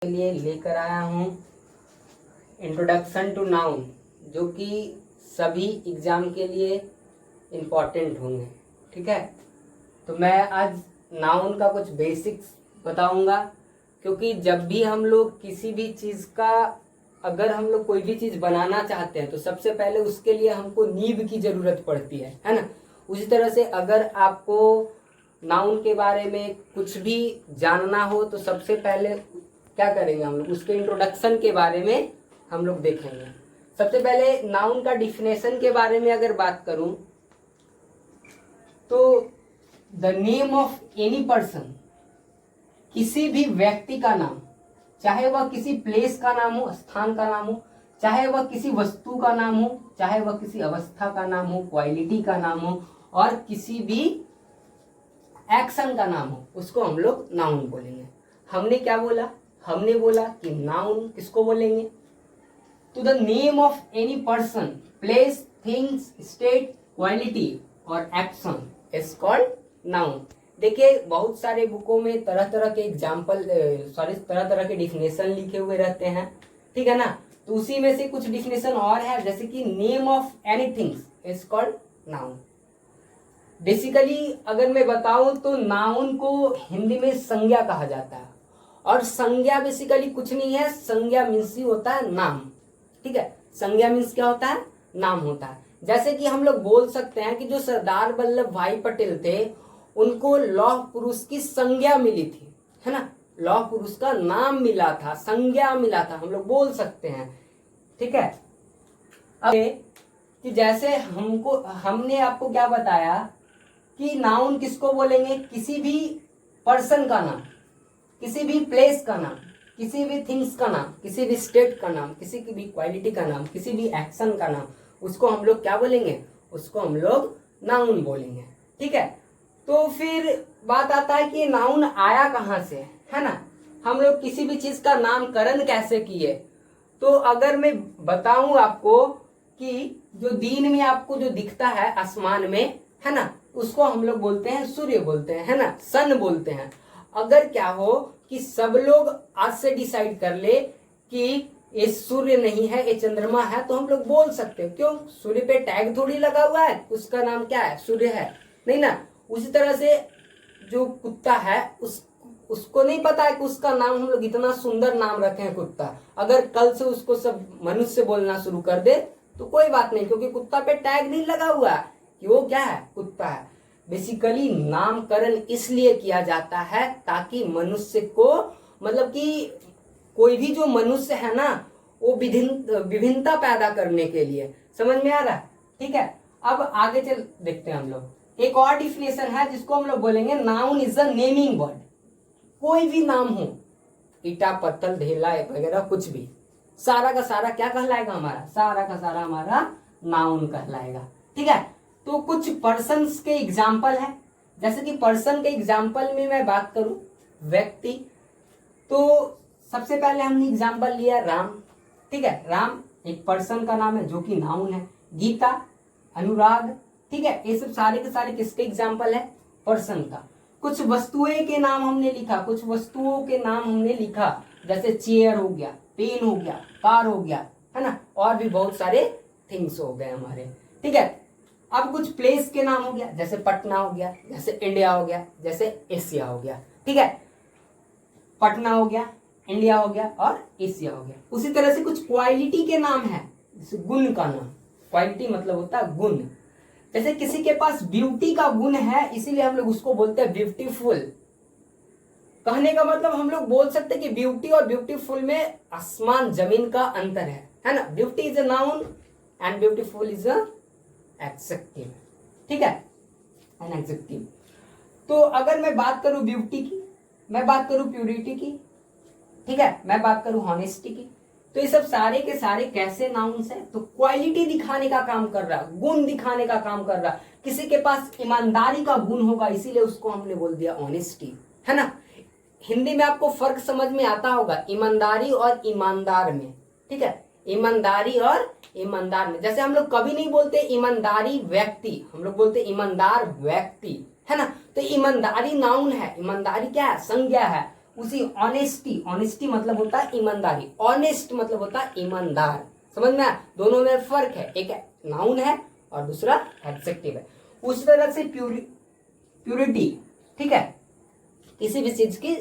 के लिए लेकर आया हूँ इंट्रोडक्शन टू नाउन, जो कि सभी एग्ज़ाम के लिए इम्पॉर्टेंट होंगे। ठीक है, तो मैं आज नाउन का कुछ बेसिक्स बताऊंगा, क्योंकि जब भी हम लोग किसी भी चीज़ का अगर हम लोग कोई भी चीज़ बनाना चाहते हैं तो सबसे पहले उसके लिए हमको नींव की ज़रूरत पड़ती है ना। उसी तरह से अगर आपको नाउन के बारे में कुछ भी जानना हो तो सबसे पहले क्या करेंगे, हम लोग उसके इंट्रोडक्शन के बारे में हम लोग देखेंगे। सबसे पहले नाउन का डिफिनेशन के बारे में अगर बात करूं तो the name of any person, किसी भी व्यक्ति का नाम, चाहे वह किसी प्लेस का नाम हो, स्थान का नाम हो, चाहे वह किसी वस्तु का नाम हो, चाहे वह किसी अवस्था का नाम हो, क्वालिटी का नाम हो, और किसी भी एक्शन का नाम हो, उसको हम लोग नाउन बोलेंगे। हमने क्या बोला, हमने बोला कि नाउन किसको बोलेंगे, to the name of any person, place, things, state, quality और एक्शन इज कॉल्ड नाउन। देखिए बहुत सारे बुकों में तरह तरह के एग्जाम्पल तरह तरह के डिफिनेशन लिखे हुए रहते हैं, ठीक है ना। तो उसी में से कुछ डिफिनेशन और है, जैसे कि name of anythings is called noun. Basically अगर मैं बताऊं तो नाउन को हिंदी में संज्ञा कहा जाता है, और संज्ञा बेसिकली कुछ नहीं है, संज्ञा मीन्स ही होता है नाम। ठीक है, संज्ञा मीन्स क्या होता है, नाम होता है। जैसे कि हम लोग बोल सकते हैं कि जो सरदार वल्लभ भाई पटेल थे उनको लौह पुरुष की संज्ञा मिली थी, है ना। लौह पुरुष का नाम मिला था, संज्ञा मिला था, हम लोग बोल सकते हैं। ठीक है, अब कि जैसे हमने आपको क्या बताया कि नाउन किसको बोलेंगे, किसी भी पर्सन का नाम, किसी भी प्लेस का नाम, किसी भी थिंग्स का नाम, किसी भी स्टेट का नाम, किसी की भी क्वालिटी का नाम, किसी भी एक्शन का नाम, उसको हम लोग क्या बोलेंगे, उसको हम लोग नाउन बोलेंगे। ठीक है, तो फिर बात आता है कि नाउन आया कहाँ से, है ना। हम लोग किसी भी चीज का नामकरण कैसे किए, तो अगर मैं बताऊं आपको कि जो दिन में आपको जो दिखता है आसमान में, है ना, उसको हम लोग बोलते हैं सूर्य बोलते हैं, है ना, सन बोलते हैं। अगर क्या हो कि सब लोग आज से डिसाइड कर ले कि ये सूर्य नहीं है, ये चंद्रमा है, तो हम लोग बोल सकते हैं। क्यों, सूर्य पे टैग थोड़ी लगा हुआ है, उसका नाम क्या है, सूर्य है, नहीं ना। उसी तरह से जो कुत्ता है उसको नहीं पता है कि उसका नाम हम लोग इतना सुंदर नाम रखे हैं कुत्ता। अगर कल से उसको सब मनुष्य बोलना शुरू कर दे तो कोई बात नहीं, क्योंकि कुत्ता पे टैग नहीं लगा हुआ है कि वो क्या है, कुत्ता है। बेसिकली नामकरण इसलिए किया जाता है ताकि मनुष्य को, मतलब कि कोई भी जो मनुष्य है ना, वो विभिन्नता पैदा करने के लिए। समझ में आ रहा है, ठीक है। अब आगे चल देखते हैं हम लोग। एक और डिफिनेशन है जिसको हम लोग बोलेंगे noun is a naming word. कोई भी नाम हो, ईटा पत्थर ढेला वगैरह कुछ भी, सारा का सारा क्या कहलाएगा, हमारा सारा का सारा हमारा नाउन कहलाएगा। ठीक है, तो कुछ पर्सन्स के एग्जाम्पल है। जैसे कि पर्सन के एग्जाम्पल में मैं बात करूं, व्यक्ति, तो सबसे पहले हमने एग्जाम्पल लिया राम। ठीक है, राम एक पर्सन का नाम है जो कि नाउन है। गीता, अनुराग, ठीक है, ये सब सारे के सारे किसके एग्जाम्पल है, पर्सन का। कुछ वस्तुएं के नाम हमने लिखा, कुछ वस्तुओं के नाम हमने लिखा, जैसे चेयर हो गया, पेन हो गया, कार हो गया, है ना, और भी बहुत सारे थिंग्स हो गए हमारे। ठीक है, अब कुछ प्लेस के नाम हो गया, जैसे पटना हो गया, जैसे इंडिया हो गया, जैसे एशिया हो गया। ठीक है, पटना हो गया, इंडिया हो गया और एशिया हो गया। उसी तरह से कुछ क्वालिटी के नाम है, जैसे गुण का नाम। क्वालिटी मतलब होता है गुण। जैसे किसी के पास ब्यूटी का गुण है, इसीलिए हम लोग उसको बोलते हैं ब्यूटीफुल। कहने का मतलब हम लोग बोल सकते हैं कि ब्यूटी और ब्यूटीफुल में आसमान जमीन का अंतर है ना। Beauty is a noun and beautiful is a adjective. ठीक है, एन एडजेक्टिव। तो अगर मैं बात करूं ब्यूटी की, मैं बात करूं प्यूरिटी की, ठीक है, मैं बात करूं हॉनेस्टी की, तो ये सब सारे के सारे कैसे नाउन्स हैं, तो क्वालिटी दिखाने का काम कर रहा, गुण दिखाने का काम कर रहा। किसी के पास ईमानदारी का गुण होगा, इसीलिए उसको हमने बोल दिया ऑनेस्टी, है ना। हिंदी में आपको फर्क समझ में आता होगा ईमानदारी और ईमानदार में। ठीक है, ईमानदारी और ईमानदार में, जैसे हम लोग कभी नहीं बोलते ईमानदारी व्यक्ति, हम लोग बोलते ईमानदार व्यक्ति, है ना। तो ईमानदारी नाउन है, ईमानदारी क्या है, संज्ञा है। उसी ऑनेस्टी, ऑनेस्टी मतलब होता है ईमानदारी, ऑनेस्ट मतलब होता है ईमानदार, समझ में आया? दोनों में फर्क है, एक नाउन है और दूसरा एडजेक्टिव है। उस तरह से प्यूरिटी, ठीक है, किसी भी चीज की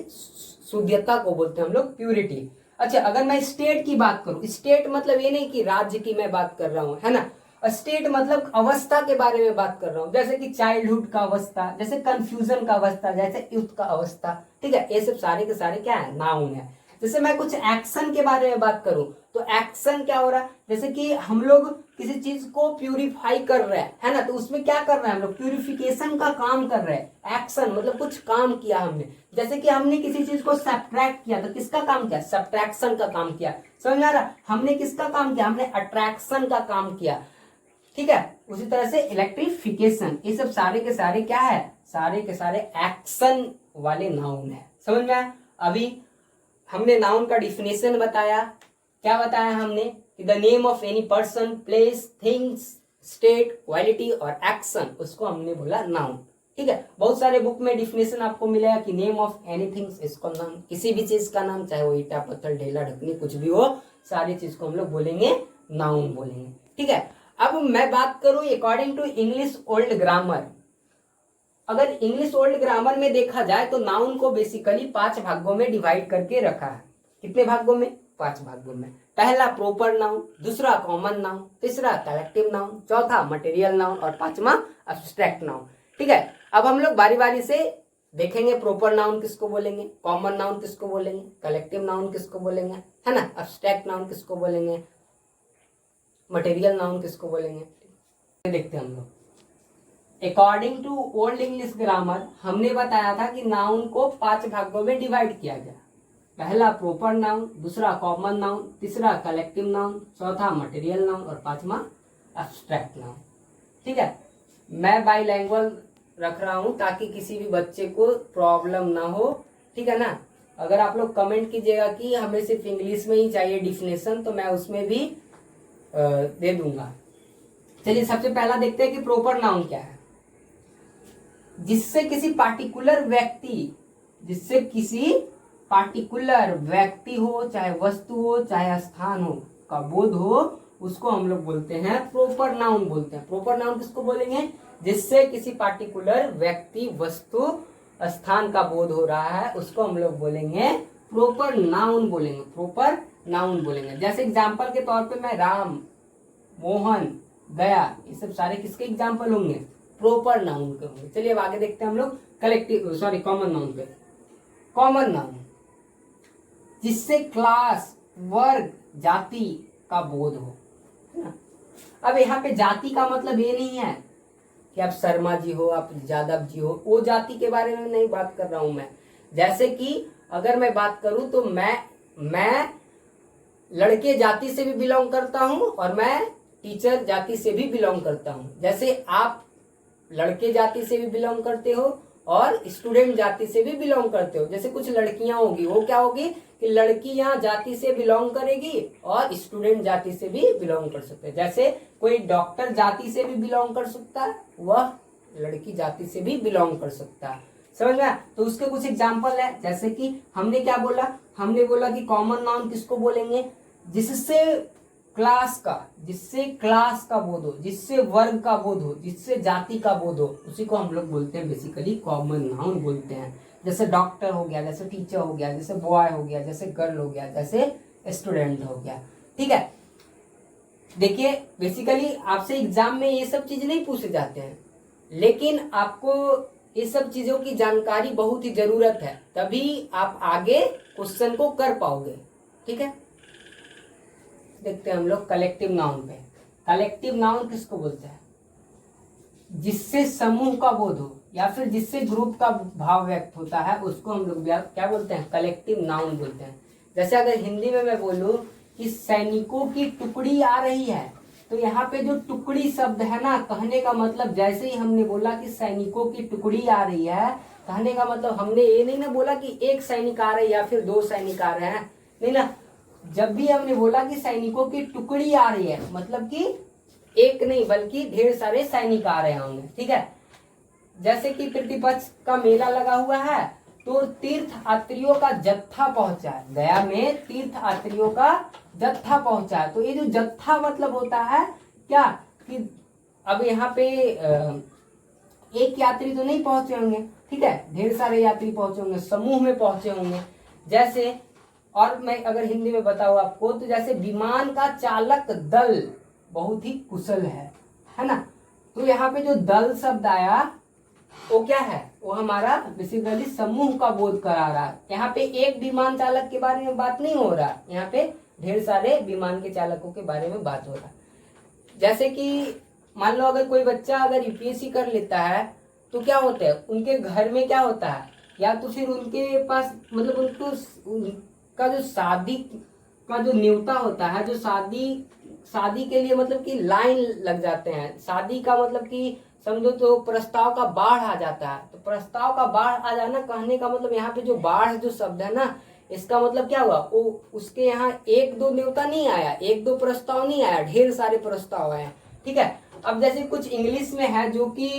शुद्धता को बोलते हैं हम लोग प्यूरिटी। अच्छा, अगर मैं स्टेट की बात करूं, स्टेट मतलब ये नहीं कि राज्य की मैं बात कर रहा हूं, है ना, स्टेट मतलब अवस्था के बारे में बात कर रहा हूं, जैसे कि चाइल्डहुड का अवस्था, जैसे कंफ्यूजन का अवस्था, जैसे यूथ का अवस्था, ठीक है, ये सब सारे के सारे क्या है, नाउन है। जैसे मैं कुछ एक्शन के बारे में बात करूं तो एक्शन क्या हो रहा है, जैसे कि हम लोग किसी चीज को प्यूरिफाई कर रहे हैं, है ना, तो उसमें क्या कर रहे हैं हम लोग, प्यूरिफिकेशन का काम कर रहे हैं। एक्शन मतलब कुछ काम किया हमने, जैसे कि हमने किसी चीज को सब्ट्रैक्ट किया तो किसका काम किया, सब्ट्रैक्शन का काम किया, समझ आ रहा? हमने किसका काम किया, हमने अट्रैक्शन का काम किया, ठीक है। उसी तरह से इलेक्ट्रिफिकेशन, ये सब सारे के सारे क्या है, सारे के सारे एक्शन वाले नाउन है, समझ में आया? अभी हमने नाउन का डिफिनेशन बताया, क्या बताया हमने कि the name of any person, place, things, state, quality और एक्शन, उसको हमने बोला नाउन, ठीक है। बहुत सारे बुक में डिफिनेशन आपको मिलेगा कि नेम ऑफ एनीथिंग, इसको नाम, किसी भी चीज का नाम, चाहे वो ईटा पत्थर ढेला ढकनी कुछ भी हो, सारी चीज को हम लोग बोलेंगे नाउन बोलेंगे, ठीक है। अब मैं बात करूं according to English old grammar, अगर इंग्लिश ओल्ड ग्रामर में देखा जाए तो नाउन को बेसिकली 5 भागों में डिवाइड करके रखा है। कितने भागों में, 5 भागों में। पहला प्रॉपर नाउन, दूसरा कॉमन नाउन, तीसरा कलेक्टिव नाउन, चौथा मटेरियल नाउन और 5वां एब्स्ट्रैक्ट नाउन, ठीक है। अब हम लोग बारी बारी से देखेंगे प्रॉपर नाउन किसको बोलेंगे, कॉमन नाउन किसको बोलेंगे, कलेक्टिव नाउन किसको बोलेंगे, है ना, एब्स्ट्रैक्ट नाउन किसको बोलेंगे, मटेरियल नाउन किसको बोलेंगे, देखते हैं हम लोग। According to old English grammar हमने बताया था कि नाउन को 5 भागों में डिवाइड किया गया। पहला प्रॉपर नाउन, दूसरा कॉमन नाउन, तीसरा कलेक्टिव नाउन, चौथा मटेरियल नाउन और 5वां एब्स्ट्रैक्ट नाउन, ठीक है। मैं बाईलैंग्वेज रख रहा हूं ताकि किसी भी बच्चे को प्रॉब्लम ना हो, ठीक है ना। अगर आप लोग कमेंट कीजिएगा कि हमें सिर्फ इंग्लिश में ही चाहिए डिफिनेशन, तो मैं उसमें भी दे दूंगा। चलिए सबसे पहला देखते हैं कि प्रॉपर नाउन क्या है। जिससे किसी पार्टिकुलर व्यक्ति, जिससे किसी पार्टिकुलर व्यक्ति हो, चाहे वस्तु हो, चाहे स्थान हो, का बोध हो, उसको हम लोग बोलते हैं प्रॉपर नाउन बोलते हैं। प्रॉपर नाउन किसको बोलेंगे, जिससे किसी पार्टिकुलर व्यक्ति, वस्तु, स्थान का बोध हो रहा है, उसको हम लोग बोलेंगे प्रॉपर नाउन बोलेंगे, प्रॉपर नाउन बोलेंगे। जैसे एग्जाम्पल के तौर पे मैं राम, मोहन, गया, ये सब सारे किसके एग्जाम्पल होंगे, प्रॉपर नाउन के होंगे। चलिए अब आगे देखते हैं हम लोग कलेक्टिव, सॉरी कॉमन नाउन पे। कॉमन नाउन जिससे क्लास, वर्ग, जाति का बोध हो, है ना। अब यहाँ पे जाति का मतलब ये नहीं है कि आप शर्मा जी हो, आप जादव जी हो, वो जाति के बारे में नहीं बात कर रहा हूं मैं। जैसे कि अगर मैं बात करूं तो मैं लड़के जाति से भी बिलोंग करता हूं और मैं टीचर जाति से भी बिलोंग करता हूं। जैसे आप लड़के जाति से भी बिलोंग करते हो और स्टूडेंट जाति से भी बिलोंग करते हो। जैसे कुछ लड़कियां होगी, वो क्या होगी कि लड़कियां जाति से बिलोंग करेगी और स्टूडेंट जाति से भी बिलोंग कर सकते हैं। जैसे कोई डॉक्टर जाति से भी बिलोंग कर सकता है, वह लड़की जाति से भी बिलोंग कर सकता है, समझ में। तो उसके कुछ एग्जाम्पल है, जैसे कि हमने क्या बोला, हमने बोला कि कॉमन नाउन किसको बोलेंगे, जिससे क्लास का बोध हो, जिससे वर्ग का बोध हो, जिससे जाति का बोध हो, उसी को हम लोग बोलते हैं बेसिकली कॉमन नाउन बोलते हैं। जैसे डॉक्टर हो गया, जैसे टीचर हो गया, जैसे बॉय हो गया, जैसे गर्ल हो गया, जैसे स्टूडेंट हो गया, ठीक है। देखिए बेसिकली आपसे एग्जाम में ये सब चीज नहीं पूछे जाते हैं, लेकिन आपको ये सब चीजों की जानकारी बहुत ही जरूरत है, तभी आप आगे क्वेश्चन को कर पाओगे, ठीक है। देखते हैं हम लोग कलेक्टिव नाउन पे। कलेक्टिव नाउन किसको बोलते हैं, जिससे समूह का बोध हो या फिर जिससे ग्रुप का भाव व्यक्त होता है, उसको हम लोग क्या बोलते हैं, कलेक्टिव नाउन बोलते हैं। जैसे अगर हिंदी में मैं बोलूं कि सैनिकों की टुकड़ी आ रही है, तो यहाँ पे जो टुकड़ी शब्द है ना, कहने का मतलब जैसे ही हमने बोला कि सैनिकों की टुकड़ी आ रही है, कहने का मतलब हमने ये नहीं ना बोला कि एक सैनिक आ रहे या फिर 2 सैनिक आ रहे हैं, नहीं ना। जब भी हमने बोला कि सैनिकों की टुकड़ी आ रही है, मतलब कि एक नहीं बल्कि ढेर सारे सैनिक आ रहे होंगे, ठीक है। जैसे कि पितृपक्ष का मेला लगा हुआ है, तो तीर्थयात्रियों का जत्था पहुंचा है, गया में तीर्थयात्रियों का जत्था पहुंचा है। तो ये जो जत्था मतलब होता है क्या कि अब यहाँ पे एक यात्री तो नहीं पहुंचे होंगे, ठीक है, ढेर सारे यात्री पहुंचे होंगे, समूह में पहुंचे होंगे। जैसे और मैं अगर हिंदी में बताऊं आपको तो जैसे विमान का चालक दल बहुत ही कुशल है ना। तो यहाँ पे जो दल शब्द आया वो क्या है, वो हमारा बेसिकली समूह का बोध करा रहा है। यहाँ पे एक विमान चालक के बारे में बात नहीं हो रहा, यहाँ पे ढेर सारे विमान के चालकों के बारे में बात हो रहा है। जैसे कि मान लो अगर कोई बच्चा अगर यूपीएससी कर लेता है तो क्या होता है, उनके घर में क्या होता है, या तो फिर उनके पास मतलब उनका जो शादी का जो न्योता होता है, जो शादी के लिए मतलब कि लाइन लग जाते हैं। शादी का मतलब कि समझो तो प्रस्ताव का बाढ़ आ जाता है। तो प्रस्ताव का बाढ़ आ जाना कहने का मतलब यहाँ पे जो बाढ़ जो शब्द है ना, इसका मतलब क्या हुआ, वो उसके यहाँ एक दो न्योता नहीं आया, एक दो प्रस्ताव नहीं आया, ढेर सारे प्रस्ताव आए, ठीक है। अब जैसे कुछ इंग्लिश में है जो कि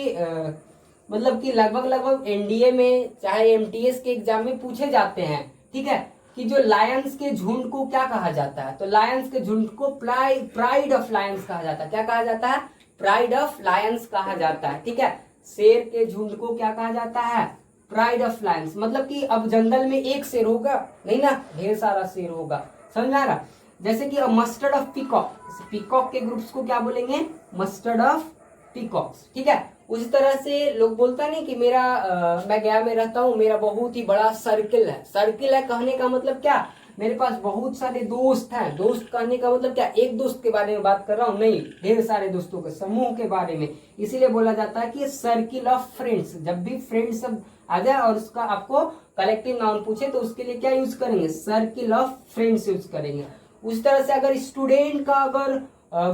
मतलब कि लगभग एनडीए में चाहे एमटीएस के एग्जाम में पूछे जाते हैं, ठीक है, कि जो लायंस के झुंड को क्या कहा जाता है। तो लायंस के झुंड को प्राइड ऑफ लायंस कहा जाता है। क्या कहा जाता है, प्राइड ऑफ लायंस कहा जाता है, ठीक है। शेर के झुंड को क्या कहा जाता है, प्राइड ऑफ लायंस। मतलब कि अब जंगल में एक शेर होगा नहीं ना, ढेर सारा शेर होगा, समझ आ रहा। जैसे कि मस्टर्ड ऑफ पीकॉक, पीकॉक के ग्रुप्स को क्या बोलेंगे, मस्टर्ड ऑफ पीकॉक्स, ठीक है। उसी तरह से लोग बोलता नहीं कि मैं गया में रहता हूँ, मेरा बहुत ही बड़ा सर्किल है। सर्किल है कहने का मतलब क्या, मेरे पास बहुत सारे दोस्त हैं। दोस्त कहने का मतलब क्या, एक दोस्त के बारे में बात कर रहा हूँ नहीं, ढेर सारे दोस्तों के समूह के बारे में। इसीलिए बोला जाता है कि सर्किल ऑफ फ्रेंड्स। जब भी फ्रेंड्स सब आ जाए और उसका आपको कलेक्टिव नाउन पूछे तो उसके लिए क्या यूज करेंगे, सर्किल ऑफ फ्रेंड्स यूज करेंगे। उस तरह से अगर स्टूडेंट का अगर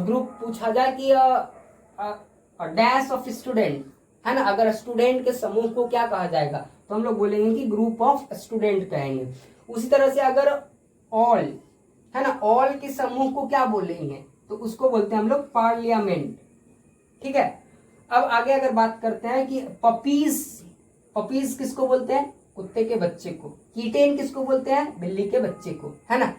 ग्रुप पूछा जाए कि डैश ऑफ स्टूडेंट है ना, अगर स्टूडेंट के समूह को क्या कहा जाएगा, तो हम लोग बोलेंगे कि ग्रुप ऑफ स्टूडेंट कहेंगे। उसी तरह से अगर ऑल है ना, ऑल के समूह को क्या बोलेंगे, तो उसको बोलते हैं हम लोग पार्लियामेंट, ठीक है। अब आगे अगर बात करते हैं कि पपीज किसको बोलते हैं, कुत्ते के बच्चे को। कीटेन किसको बोलते हैं, बिल्ली के बच्चे को, है ना,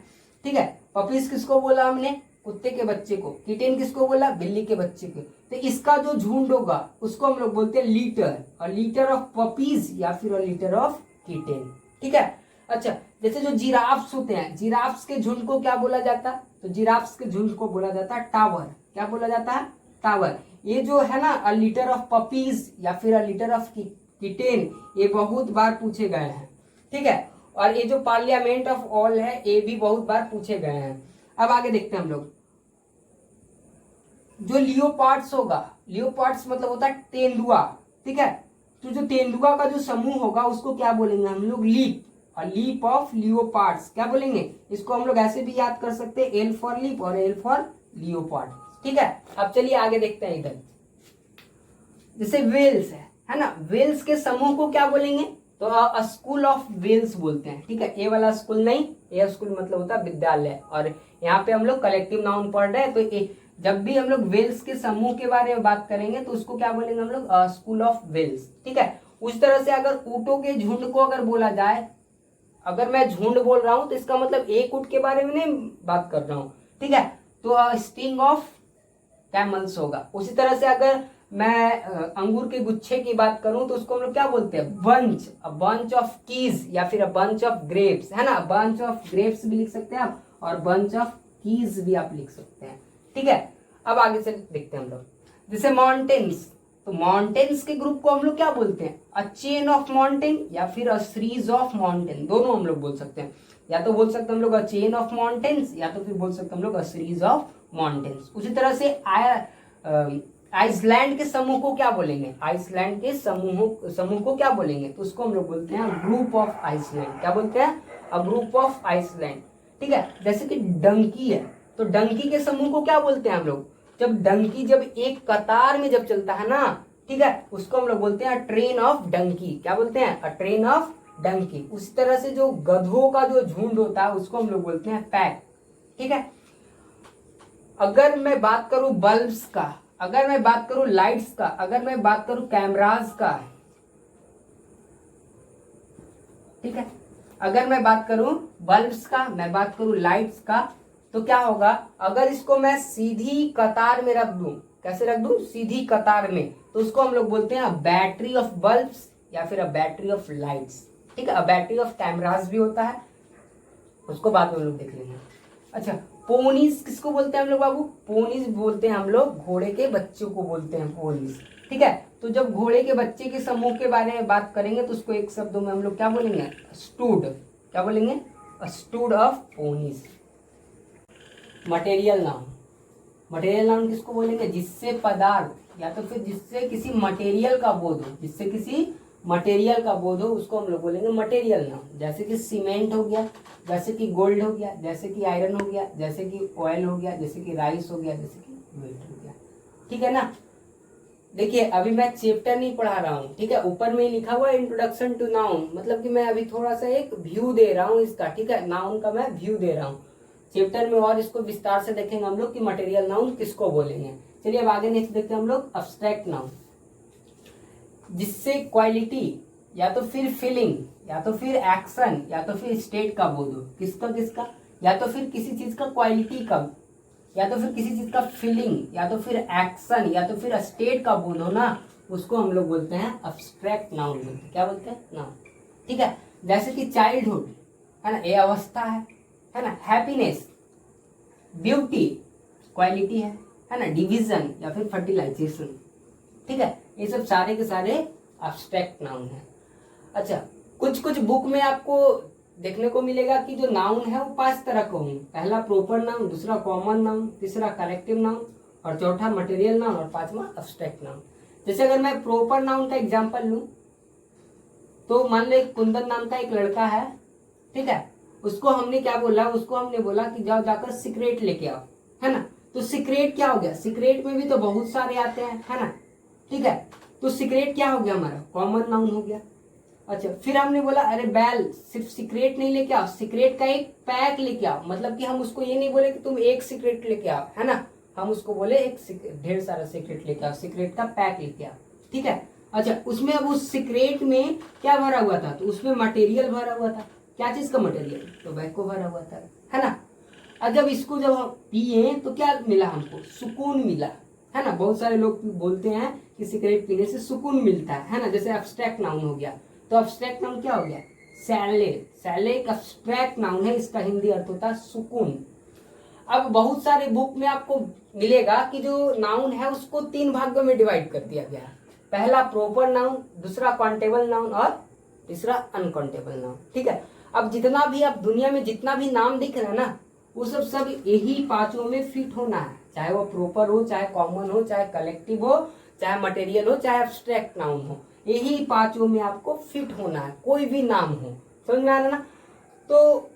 ठीक है। पपीज किसको बोला हमने, कुत्ते के बच्चे को। कीटेन किसको बोला, बिल्ली के बच्चे को। तो इसका जो झुंड होगा उसको हम लोग बोलते हैं लीटर, और लीटर ऑफ पपीज या फिर लीटर ऑफ कीटेन, ठीक है। अच्छा, जैसे जो जिराफ्स होते हैं, जिराफ्स के झुंड को क्या बोला जाता है, तो जिराफ्स के झुंड को बोला जाता है टावर। क्या बोला जाता है, टावर। ये जो है ना अ लीटर ऑफ पपीज या फिर अ लीटर ऑफ कीटेन, ये बहुत बार पूछे गए हैं, ठीक है। और ये जो पार्लियामेंट ऑफ ऑल है ये भी बहुत बार पूछे गए हैं। अब आगे देखते हैं हम लोग, जो लियोपार्ड्स होगा, लियोपार्ड्स मतलब होता है तेंदुआ, ठीक है। तो जो तेंदुआ का जो समूह होगा उसको क्या बोलेंगे हम लोग, लीप। और लीप ऑफ लियोपार्ड्स क्या बोलेंगे, इसको हम लोग ऐसे भी याद कर सकते हैं, एल फॉर लीप और एल फॉर लियोपार्ड, ठीक है। अब चलिए आगे देखते हैं इधर, जैसे वेल्स है ना, वेल्स के समूह को क्या बोलेंगे, तो स्कूल ऑफ वेल्स बोलते हैं, ठीक है। ए वाला स्कूल नहीं, ए स्कूल मतलब होता है विद्यालय, और यहाँ पे हम लोग कलेक्टिव नाउन पढ़ रहे हैं। तो जब भी हम लोग वेल्स के समूह के बारे में बात करेंगे तो उसको क्या बोलेंगे हम लोग, स्कूल ऑफ वेल्स, ठीक है। उस तरह से अगर ऊँटों के झुंड को अगर बोला जाए, अगर मैं झुंड बोल रहा हूं तो इसका मतलब एक ऊँट के बारे में नहीं बात कर रहा हूं, ठीक है। तो स्टिंग ऑफ कैमल्स होगा। उसी तरह से अगर मैं अंगूर के गुच्छे की बात करूं तो उसको हम लोग क्या बोलते हैं, bunch, a bunch of keys या फिर अ बंच ऑफ ग्रेप्स, है ना। बंच ऑफ ग्रेप्स भी लिख सकते हैं आप, और बंच ऑफ कीज भी आप लिख सकते हैं, ठीक है। अब आगे से देखते हैं हम लोग, जैसे माउंटेन्स, तो माउंटेन्स के ग्रुप को हम लोग क्या बोलते हैं, अ चेन ऑफ माउंटेन या फिर अ सीरीज ऑफ माउंटेन, दोनों हम लोग बोल सकते हैं। या तो बोल सकते हैं हम लोग अ चेन ऑफ माउंटेन्स, या तो फिर बोल सकते हैं हम लोग अ सीरीज ऑफ माउंटेन्स। उसी तरह से आइसलैंड के समूह को क्या बोलेंगे, आइसलैंड के समूह को क्या बोलेंगे, तो उसको हम लोग बोलते हैं ग्रुप ऑफ आइसलैंड। क्या बोलते हैं, अ ग्रुप ऑफ आइसलैंड, ठीक है। जैसे कि डंकी है, तो डंकी के समूह को क्या बोलते हैं हम लोग, जब डंकी जब एक कतार में जब चलता है ना, ठीक है, उसको हम लोग बोलते हैं ट्रेन ऑफ डंकी। क्या बोलते हैं, अ ट्रेन ऑफ डंकी। उसी तरह से जो गधों का जो झुंड होता है उसको हम लोग बोलते हैं पैक, ठीक है। अगर मैं बात करूं बल्ब्स का, अगर मैं बात करूं लाइट्स का, अगर मैं बात करूं कैमरास का, ठीक है। अगर मैं बात करूं बल्ब्स का, मैं बात करूं लाइट्स का, तो क्या होगा, अगर इसको मैं सीधी कतार में रख दूं, कैसे रख दूं, सीधी कतार में, तो उसको हम लोग बोलते हैं बैटरी ऑफ बल्ब्स या फिर अ बैटरी ऑफ लाइट्स। ठीक है, अ बैटरी ऑफ कैमरास भी होता है, उसको बाद में हम लोग देख लेंगे। अच्छा, पोनीस किसको बोलते हैं हम लोग बाबू, पोनीस बोलते हैं हम लोग घोड़े के बच्चों को बोलते हैं पोनीस। ठीक है, तो जब घोड़े के बच्चे के समूह के बारे में बात करेंगे तो उसको एक शब्दों में हम लोग क्या बोलेंगे, स्टूड। क्या बोलेंगे, stud of ponies. Material noun, material noun किसको बोलेंगे, जिससे पदार्थ या तो फिर जिससे किसी मटेरियल का बोध हो, जिससे किसी मटेरियल का बोध हो, उसको हम लोग बोलेंगे मटेरियल नाउन। जैसे कि सीमेंट हो गया, जैसे कि गोल्ड हो गया, जैसे कि आयरन हो गया, जैसे कि ऑयल हो गया, जैसे कि राइस हो गया, जैसे कि वेट हो गया। ठीक है ना। देखिए अभी मैं चैप्टर नहीं पढ़ा रहा हूँ, ठीक है, ऊपर में लिखा हुआ इंट्रोडक्शन टू नाउन, मतलब कि मैं अभी थोड़ा सा एक व्यू दे रहा हूँ इसका। ठीक है, नाउन का मैं व्यू दे रहा हूँ। चैप्टर में और इसको विस्तार से देखेंगे हम लोग कि मटेरियल नाउन किसको बोलेंगे। चलिए अब आगे नेक्स्ट देखते हैं हम लोग अब्स्ट्रैक्ट नाउन, जिससे क्वालिटी या तो फिर फीलिंग या तो फिर एक्शन या तो फिर स्टेट का बोध हो। किसका किसका, या तो फिर किसी चीज का क्वालिटी का, या तो फिर किसी चीज का फीलिंग या तो फिर एक्शन या तो फिर स्टेट का बोध हो ना, उसको हम लोग बोलते हैं अब्स्ट्रैक्ट नाउन बोलते हैं। क्या बोलते हैं, नाउन। ठीक है, जैसे कि चाइल्डहुड है ना, ये अवस्था है ना, हैप्पीनेस ब्यूटी क्वालिटी है ना, डिवीजन या फिर फर्टिलाइजेशन। ठीक है, ये सब सारे के सारे अब्स्ट्रैक्ट नाउन है। अच्छा, कुछ कुछ बुक में आपको देखने को मिलेगा कि जो नाउन है वो 5 तरह के होंगे। पहला प्रॉपर नाउन, दूसरा कॉमन नाउन, तीसरा कलेक्टिव नाउन और चौथा मटेरियल नाउन और पांचवा अब्स्ट्रैक्ट नाउन। जैसे अगर मैं प्रॉपर नाउन का एग्जांपल लूं तो मान लो कुंदन नाम का एक लड़का है, ठीक है, उसको हमने क्या बोला, उसको हमने बोला कि जाओ जाकर सिगरेट लेके आओ, है ना। तो सिगरेट क्या हो गया, सिगरेट में भी तो बहुत सारे आते हैं, है ना। ठीक है, तो सिगरेट क्या हो गया, हमारा कॉमन नाउन हो गया। अच्छा, फिर हमने बोला अरे बैल सिर्फ सिगरेट नहीं लेके आओ, सिगरेट का एक पैक लेके आओ, मतलब कि हम उसको ये नहीं बोले कि तुम एक सिगरेट लेके आओ, है ना, हम उसको बोले एक ढेर सारा सिगरेट लेके आओ, सिगरेट का पैक लेके आओ। ठीक है, अच्छा, उसमें अब उस सिगरेट में क्या भरा हुआ था, तो उसमें मटेरियल भरा हुआ था। क्या चीज का मटेरियल, टोबैको भरा हुआ था, है ना। और जब इसको जब हम पिए तो क्या मिला हमको, सुकून मिला, है ना। बहुत सारे लोग बोलते हैं कि सिगरेट पीने से सुकून मिलता है ना। जैसे अब्स्ट्रैक्ट नाउन हो गया, तो अब्स्ट्रैक्ट नाउन क्या हो गया, सैले। सैले एक अब्स्ट्रैक्ट नाउन है, इसका हिंदी अर्थ होता है सुकून। अब बहुत सारे बुक में आपको मिलेगा कि जो नाउन है उसको 3 भागों में डिवाइड कर दिया गया है। पहला प्रॉपर नाउन, दूसरा काउंटेबल नाउन और तीसरा अनकाउंटेबल नाउन। ठीक है, अब जितना भी आप दुनिया में जितना भी नाम दिख रहा है ना, वो सब यही 5 में फिट होना है, चाहे वो प्रॉपर हो, चाहे कॉमन हो, चाहे कलेक्टिव हो, चाहे मटेरियल हो, चाहे अब्स्ट्रैक्ट नाउन हो, यही 5 में आपको फिट होना है, कोई भी नाम हो। समझ में आ रहा ना। तो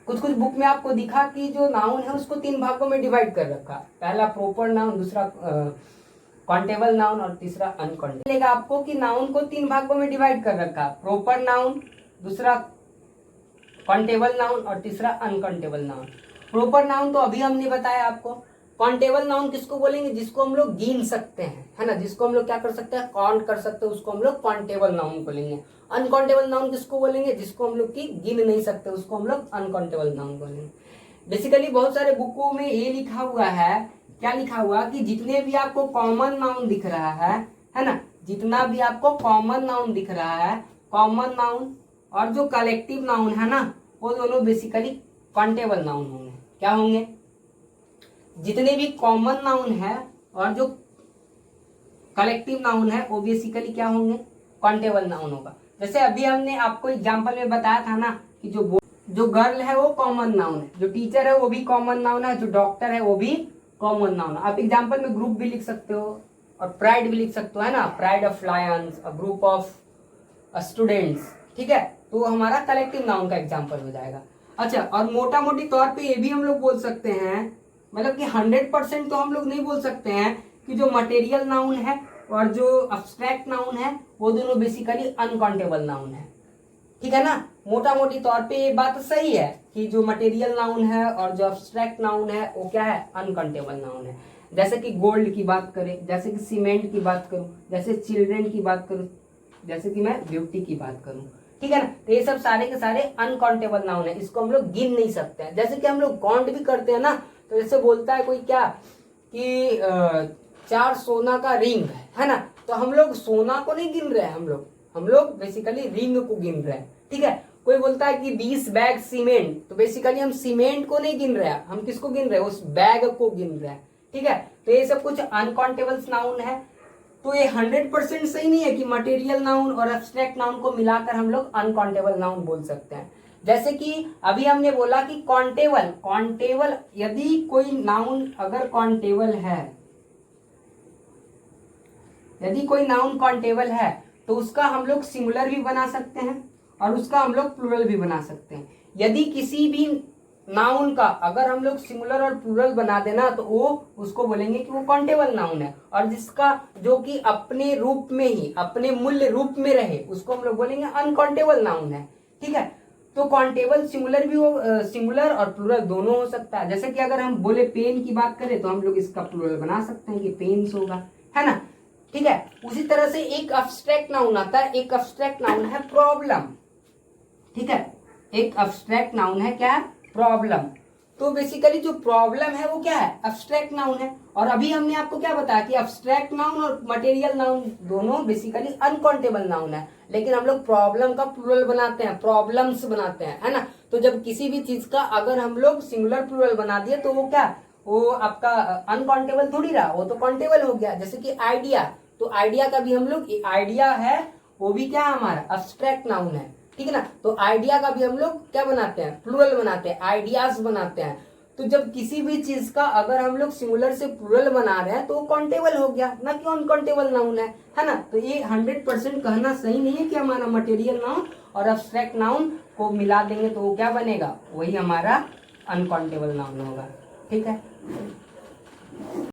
कुछ कुछ बुक में आपको दिखा कि जो नाउन है उसको 3 भागों में डिवाइड कर रखा, पहला प्रॉपर नाउन, दूसरा काउंटेबल नाउन और तीसरा अनकाउंटेबल। मिलेगा आपको कि नाउन को 3 भागों में डिवाइड कर रखा, प्रॉपर नाउन, दूसरा काउंटेबल नाउन और तीसरा अनकाउंटेबल नाउन। प्रॉपर नाउन तो अभी हमने बताया आपको। काउंटेबल नाउन किसको बोलेंगे, जिसको हम लोग गिन सकते हैं, है ना, जिसको हम लोग क्या कर सकते हैं, काउंट कर सकते हैं, उसको हम लोग काउंटेबल नाउन बोलेंगे। अनकाउंटेबल नाउन किसको बोलेंगे, जिसको हम लोग की गिन नहीं सकते, उसको हम लोग अनकाउंटेबल नाउन बोलेंगे। बेसिकली बहुत सारे बुकों में ये लिखा हुआ है, क्या लिखा हुआ कि जितने भी आपको कॉमन नाउन दिख रहा है ना, जितना भी आपको कॉमन नाउन दिख रहा है, कॉमन नाउन और जो कलेक्टिव नाउन है ना, वो दोनों बेसिकली काउंटेबल नाउन होंगे। क्या होंगे, जितने भी कॉमन नाउन है और जो कलेक्टिव नाउन है वो बेसिकली क्या होंगे, काउंटेबल नाउन होगा। जैसे अभी हमने आपको एग्जांपल में बताया था ना कि जो गर्ल है वो कॉमन नाउन है, जो टीचर है वो भी कॉमन नाउन है, जो डॉक्टर है वो भी कॉमन नाउन है। आप एग्जांपल में ग्रुप भी लिख सकते हो और प्राइड भी लिख सकते हो, है ना, pride of Lions, a group of students. ठीक है, तो हमारा कलेक्टिव नाउन का एग्जांपल हो जाएगा। अच्छा, और मोटा मोटी तौर पे ये भी हम लोग बोल सकते हैं, मतलब कि 100% तो हम लोग नहीं बोल सकते हैं कि जो मटेरियल नाउन है और जो अब्स्ट्रैक्ट नाउन है वो दोनों बेसिकली अनकाउंटेबल नाउन है। ठीक है ना, मोटा मोटी तौर पे ये बात सही है कि जो मटेरियल नाउन है और जो अब्स्ट्रैक्ट नाउन है वो क्या है, अनकाउंटेबल नाउन है। जैसे कि गोल्ड की बात करें, जैसे कि सीमेंट की बात करूं, जैसे चिल्ड्रेन की बात करूं, जैसे कि मैं ब्यूटी की बात करूं, ठीक है ना, तो ये सब सारे के सारे अनकाउंटेबल नाउन है, इसको हम लोग गिन नहीं सकते हैं। जैसे कि हम लोग काउंट भी करते हैं ना, तो जैसे बोलता है कोई क्या कि 4 सोना का रिंग है ना, तो हम लोग सोना को नहीं गिन रहे हैं, हम लोग बेसिकली रिंग को गिन रहे हैं, ठीक है। कोई बोलता है कि 20 बैग सीमेंट, तो बेसिकली हम सीमेंट को नहीं गिन रहे हैं, हम किसको गिन रहे हैं, उस बैग को गिन रहे हैं, ठीक है। तो ये सब कुछ अनकाउंटेबल नाउन है। तो ये 100% सही नहीं है कि मटेरियल नाउन और एब्स्ट्रैक्ट नाउन को मिलाकर हम लोग अनकाउंटेबल नाउन बोल सकते हैं। जैसे कि अभी हमने बोला कि काउंटेबल, यदि कोई नाउन अगर काउंटेबल है, यदि कोई नाउन काउंटेबल है तो उसका हम लोग सिंगुलर भी बना सकते हैं और उसका हम लोग प्लूरल भी बना सकते हैं। यदि किसी भी नाउन का अगर हम लोग सिंगुलर और प्लूरल बना देना तो वो उसको बोलेंगे कि वो काउंटेबल नाउन है, और जिसका जो कि अपने रूप में ही अपने मूल्य रूप में रहे उसको हम लोग बोलेंगे अनकाउंटेबल नाउन है, ठीक है। तो काउंटेबल सिंगुलर भी हो, सिंगुलर और प्लूरल दोनों हो सकता है। जैसे कि अगर हम बोले पेन की बात करें तो हम लोग इसका प्लूरल बना सकते हैं कि पेन्स होगा, है ना, ठीक है। उसी तरह से एक अब्स्ट्रैक्ट नाउन आता है, एक अब्स्ट्रैक्ट नाउन है प्रॉब्लम, ठीक है। एक अब्स्ट्रैक्ट नाउन है क्या, प्रॉब्लम। तो बेसिकली जो प्रॉब्लम है वो क्या है, अब्स्ट्रैक्ट नाउन है। और अभी हमने आपको क्या बताया कि अब्स्ट्रैक्ट नाउन और मटेरियल नाउन दोनों बेसिकली अनकाउंटेबल नाउन है, लेकिन हम लोग प्रॉब्लम का प्लूरल बनाते हैं, प्रॉब्लम्स बनाते हैं, है ना। तो जब किसी भी चीज का अगर हम लोग सिंगुलर प्लूरल बना दिए तो वो क्या, वो आपका अनकाउंटेबल थोड़ी रहा, वो तो काउंटेबल हो गया। जैसे कि आइडिया, तो आइडिया का भी हम लोग, आइडिया है वो भी क्या हमारा अब्स्ट्रैक्ट नाउन है, ठीक है ना। तो आइडिया का भी हम लोग क्या बनाते हैं, प्लूरल बनाते हैं, आइडियाज बनाते हैं। तो जब किसी भी चीज का अगर हम लोग सिंगुलर से प्लूरल बना रहे हैं तो वो काउंटेबल हो गया, ना कि अनकाउंटेबल नाउन है ना। तो ये 100% कहना सही नहीं है कि हमारा मटेरियल नाउन और अब्स्ट्रैक्ट नाउन को मिला देंगे तो वो क्या बनेगा, वही हमारा अनकाउंटेबल नाउन होगा, ठीक है।